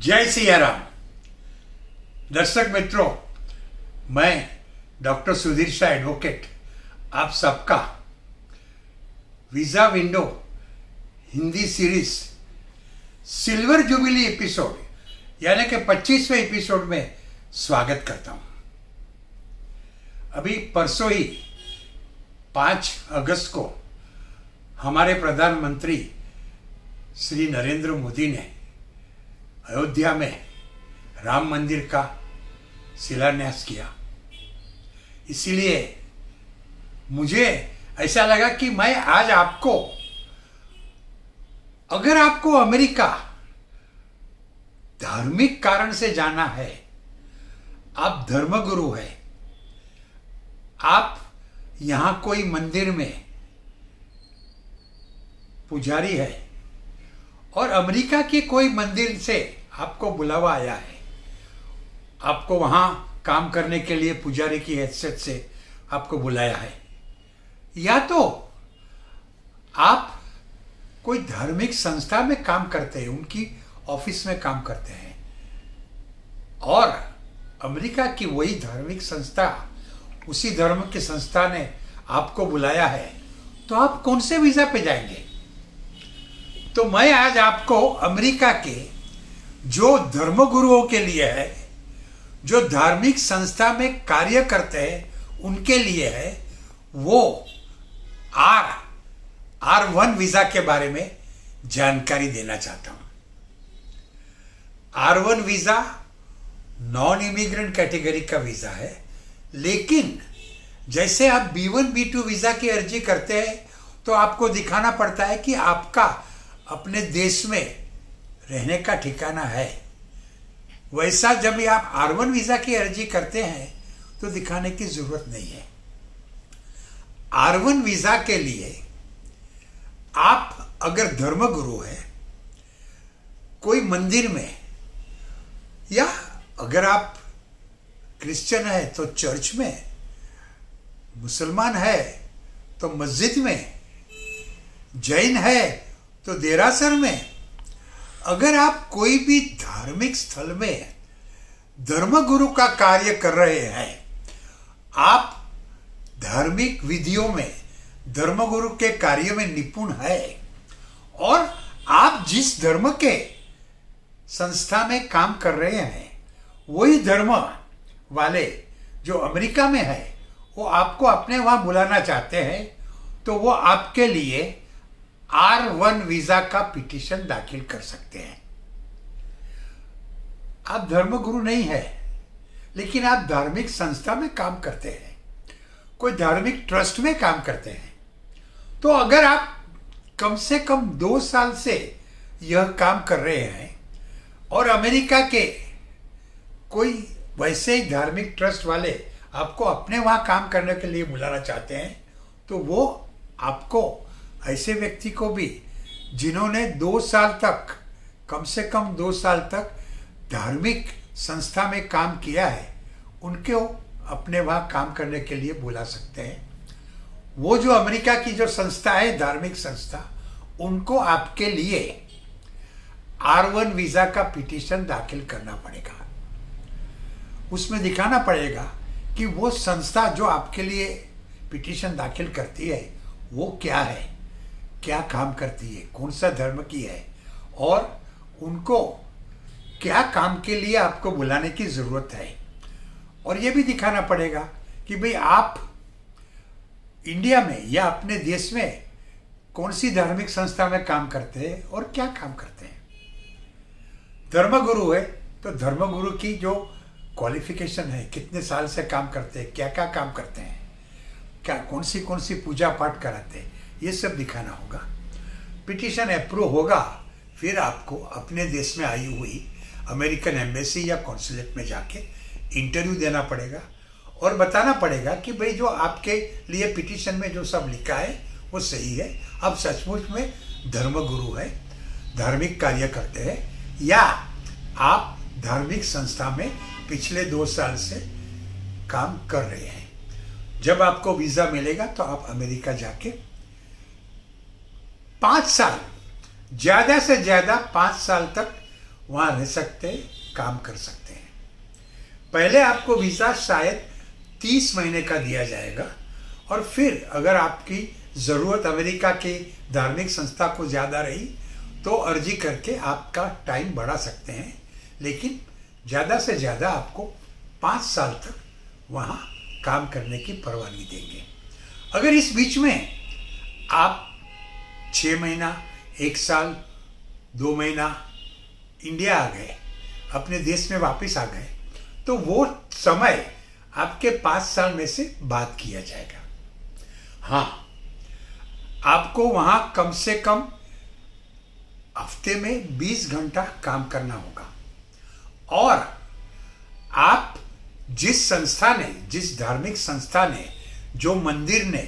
जय सिया राम। दर्शक मित्रों, मैं डॉक्टर सुधीर शाह एडवोकेट आप सबका visa window Hindi series silver jubilee episode यानी कि 25वें एपिसोड में स्वागत करता हूं। अभी परसों ही 5 अगस्त को हमारे प्रधानमंत्री श्री नरेंद्र मोदी ने अयोध्या में राम मंदिर का शिलान्यास किया। इसीलिए मुझे ऐसा लगा कि मैं आज आपको, अगर आपको अमेरिका धार्मिक कारण से जाना है, आप धर्मगुरु है, आप यहां कोई मंदिर में पुजारी है और अमेरिका के कोई मंदिर से आपको बुलावा आया है, आपको वहां काम करने के लिए पुजारी की हैसियत से आपको बुलाया है, या तो आप कोई धार्मिक संस्था में काम करते हैं, उनकी ऑफिस में काम करते हैं और अमेरिका की वही धार्मिक संस्था, उसी धर्म की संस्था ने आपको बुलाया है, तो आप कौन से वीजा पे जाएंगे? तो मैं आज आपको अमेरिका के जो धर्मगुरुओं के लिए है, जो धार्मिक संस्था में कार्य करते हैं उनके लिए है, वो R1 वीजा के बारे में जानकारी देना चाहता हूं। R1 visa non immigrant category का वीजा है, लेकिन जैसे आप B1 B2 वीजा की अर्जी करते हैं तो आपको दिखाना पड़ता है कि आपका अपने देश में रहने का ठिकाना है। वैसा जब आप R1 वीजा की अर्जी करते हैं तो दिखाने की जरूरत नहीं है। R1 वीजा के लिए आप अगर धर्मगुरु है, कोई मंदिर में, या अगर आप क्रिश्चियन है तो चर्च में, मुसलमान है तो मस्जिद में, जैन है तो देरासर में, अगर आप कोई भी धार्मिक स्थल में धर्मगुरु का कार्य कर रहे हैं, आप धार्मिक विधियों में धर्मगुरु के कार्य में निपुण है और आप जिस धर्म के संस्था में काम कर रहे हैं वही धर्म वाले जो अमेरिका में है वो आपको अपने वहां बुलाना चाहते हैं, तो वो आपके लिए R1 वीजा का पिटीशन दाखिल कर सकते हैं। आप धर्मगुरु नहीं है, लेकिन आप धार्मिक संस्था में काम करते हैं, कोई धार्मिक ट्रस्ट में काम करते हैं, तो अगर आप कम से कम 2 साल से यह काम कर रहे हैं और अमेरिका के कोई वैसे ही धार्मिक ट्रस्ट वाले आपको अपने वहां काम करने के लिए बुलाना चाहते हैं, तो वो आपको, ऐसे व्यक्ति को भी जिन्होंने 2 साल तक, कम से कम 2 साल तक धार्मिक संस्था में काम किया है, उनको अपने वहां काम करने के लिए बुला सकते हैं। वो जो अमेरिका की जो संस्था है, धार्मिक संस्था, उनको आपके लिए R1 वीजा का पिटीशन दाखिल करना पड़ेगा। उसमें दिखाना पड़ेगा कि वो संस्था जो आपके लिए पिटीशन दाखिल करती है वो क्या है, क्या काम करती है, कौन सा धर्म की है और उनको क्या काम के लिए आपको बुलाने की जरूरत है। और ये भी दिखाना पड़ेगा कि भाई आप इंडिया में या अपने देश में कौन सी धार्मिक संस्था में काम करते हैं और क्या काम करते हैं। धर्मगुरु है तो धर्मगुरु की जो क्वालिफिकेशन है, कितने साल से काम करते हैं, क्या क्या काम करते हैं, क्या कौन सी पूजा पाठ कराते हैं, ये सब दिखाना होगा। पिटीशन अप्रूव होगा, फिर आपको अपने देश में आई हुई अमेरिकन एम्बेसी या कॉन्सुलेट में जाके इंटरव्यू देना पड़ेगा और बताना पड़ेगा कि भाई जो आपके लिए पिटीशन में जो सब लिखा है वो सही है, आप सचमुच में धर्मगुरु है, धार्मिक कार्य करते हैं, या आप धार्मिक संस्था में पिछले 2 साल से काम कर रहे हैं। जब आपको वीजा मिलेगा तो आप अमेरिका जाके 5 साल, ज्यादा से ज्यादा 5 साल तक वहाँ रह सकते हैं, काम कर सकते हैं। पहले आपको वीज़ा शायद 30 महीने का दिया जाएगा और फिर अगर आपकी ज़रूरत अमेरिका के धार्मिक संस्था को ज़्यादा रही तो अर्जी करके आपका टाइम बढ़ा सकते हैं, लेकिन ज़्यादा से ज़्यादा आपको 5 साल तक वहाँ काम करने की परवानगी देंगे। अगर इस बीच में आप 6 महीना, 1 साल, 2 महीना इंडिया आ गए, अपने देश में वापस आ गए, तो वो समय आपके 5 साल में से बात किया जाएगा। हाँ, आपको वहाँ कम से कम हफ्ते में 20 घंटा काम करना होगा और आप जिस संस्था ने, जिस धार्मिक संस्था ने, जो मंदिर ने,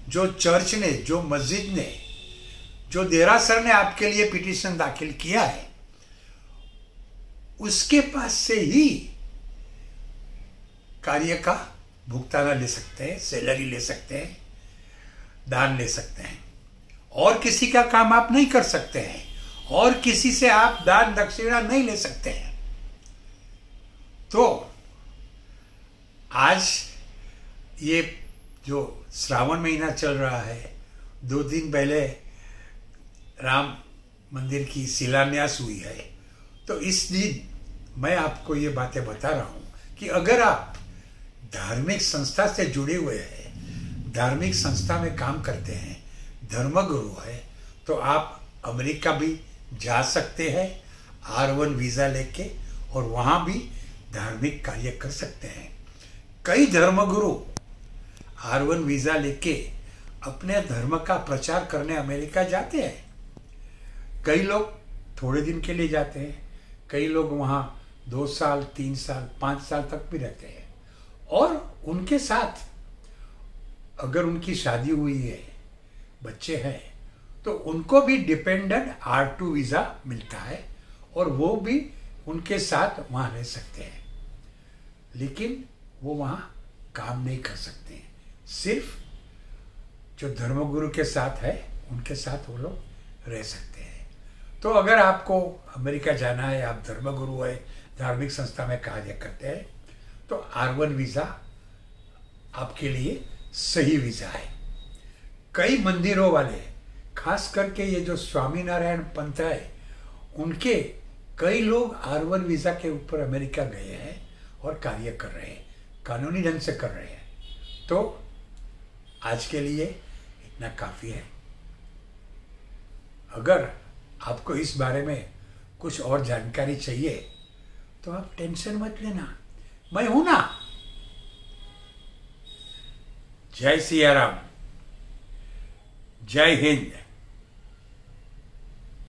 जो चर्च ने, जो मस्जिद ने, जो देरासर ने आपके लिए पिटीशन दाखिल किया है, उसके पास से ही कार्य का भुगतान ले सकते हैं, सैलरी ले सकते हैं, दान ले सकते हैं। और किसी का काम आप नहीं कर सकते हैं और किसी से आप दान दक्षिणा नहीं ले सकते हैं। तो आज ये जो श्रावण महीना चल रहा है, 2 दिन पहले राम मंदिर की शिलान्यास हुई है, तो इस दिन मैं आपको ये बातें बता रहा हूँ कि अगर आप धार्मिक संस्था से जुड़े हुए हैं, धार्मिक संस्था में काम करते हैं, धर्मगुरु है, तो आप अमेरिका भी जा सकते हैं R1 वीज़ा लेके और वहाँ भी धार्मिक कार्य कर सकते हैं। कई धर्मगुरु R1 वीज़ा लेके अपने धर्म का प्रचार करने अमेरिका जाते हैं। कई लोग थोड़े दिन के लिए जाते हैं, कई लोग वहाँ 2 साल, 3 साल, 5 साल तक भी रहते हैं और उनके साथ अगर उनकी शादी हुई है, बच्चे हैं, तो उनको भी डिपेंडेंट R2 वीज़ा मिलता है और वो भी उनके साथ वहाँ रह सकते हैं, लेकिन वो वहाँ काम नहीं कर सकते हैं। सिर्फ जो धर्मगुरु के साथ है उनके साथ वो लोग रह सकते हैं। तो अगर आपको अमेरिका जाना है, आप धर्मगुरु है, धार्मिक संस्था में कार्य करते हैं, तो R1 वीज़ा आपके लिए सही वीज़ा है। कई मंदिरों वाले, खास करके ये जो स्वामीनारायण पंथ है, उनके कई लोग R1 वीज़ा के ऊपर अमेरिका गए हैं और कार्य कर रहे हैं, कानूनी ढंग से कर रहे हैं। तो आज के लिए इतना काफ़ी है। अगर आपको इस बारे में कुछ और जानकारी चाहिए तो आप टेंशन मत लेना, मैं हूं ना। जय सिया राम, जय हिंद।